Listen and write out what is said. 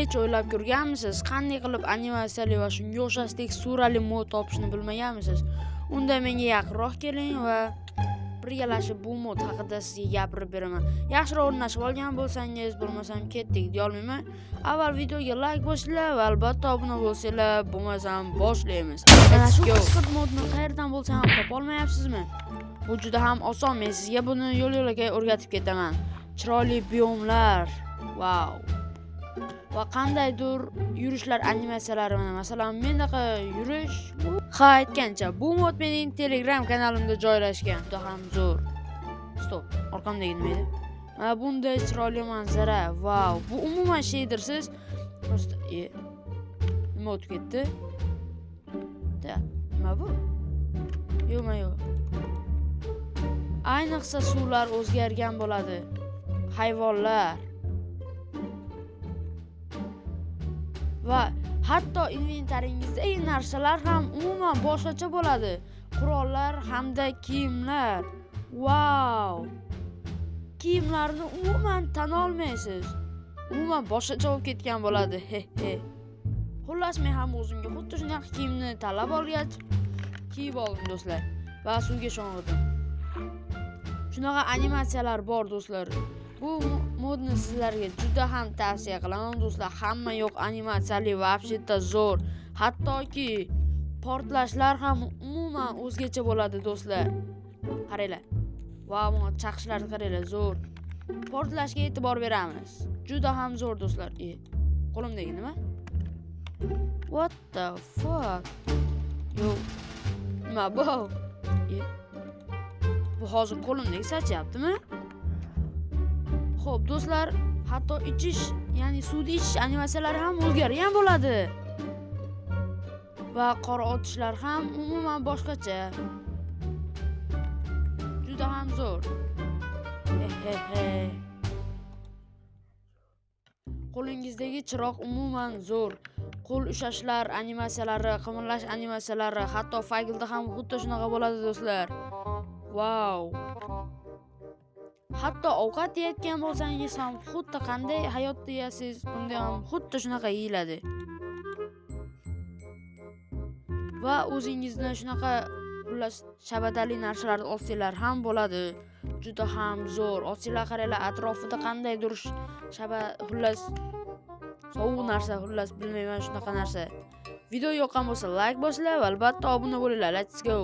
hech o'ylab ko'rganmisiz? Qanday qilib animatsiyali va shunga o'xshash teksturali mod topishni bilmaganmisiz? Unda menga yaqinroq keling va birgalashib bu mod haqida sizga gapirib beraman. Yaxshiroq o'rnashib olgan bo'lsangiz, bo'lmasam ketdik deya olmayman. Avval videoga like bosinglar va albatta obuna bo'lsanglar, bo'lmasam boshlaymiz. Mana shu qisqart modni qayerdan bo'lsa ham topa olmayapsizmi? Bu juda ham oson. Men sizga buni yo'l-yo'lakay o'rgatib ketaman. Chiroyli biomlar, wow. Va qandaydir yurishlar animatsiyalari, masalan, mendaqa yurish. Ha, aytgancha, bu mod mening Telegram kanalimda joylashgan. Juda ham zo'r. Stop, orqamdagi nima edi? Mana bunday chiroyli manzara, wow. Bu umuman sheydirsiz. Prosta nima o'tib ketdi? Nima bu? Yo'q. Ayniqsa suvlar o'zgargan bo'ladi. Hayvonlar va hatto inventaringizdagi narsalar ham umuman boshqacha bo'ladi. Qurollar hamda kiyimlar. Wow! Kiyimlarni umuman tan olmaysiz. Umuman boshqacha bo'lib ketgan bo'ladi. Xullas, men ham o'zimga xuddi shunaqa kiyimni tanlab olgach kiyib oldim do'stlar va suvga sho'ng'idim. Shunaqa animatsiyalar bor do'stlar. Bu modni sizlarga juda ham tavsiya qilaman do'stlar. Hamma yoq animatsiyali va absolutda zo'r. Hattoki portlashlar ham umuman o'zgacha bo'ladi do'stlar. Qaranglar. Va bu chaqishlarni qaranglar, zo'r. Portlashga e'tibor beramiz. Juda ham zo'r do'stlar. Qo'limdagi nima? What the fuck? Yo'q. Nima bu? Bu hozir qo'limdagi sachyaptimi? Xo'p, do'stlar, hatto ichish, ya'ni suvda ichish animatsiyalari ham o'zgargan bo'ladi. Va qor otishlar ham umuman boshqacha. Juda ham zo'r. Qo'lingizdagi chiroq umuman zo'r. Qo'l ushashlar animatsiyalari, qimirlash animatsiyalari, hatto faylda ham xuddi shunaqa bo'ladi do'stlar. Wow! Hatto ovqat yeyotgan bo'lsangiz ham xuddi qanday hayotda yeyasiz, unda ham xuddi shunaqa yeyiladi. Va o'zingizni shunaqa xullas shabadali narsalarni olsanglar ham bo'ladi. Juda ham zo'r. Olsanglar qaranglar, atrofida qandaydir xullas sovuq narsa, xullas bilmayman shunaqa narsa. Video yoqqan bo'lsa like bosinglar va albatta obuna bo'linglar. Let's go.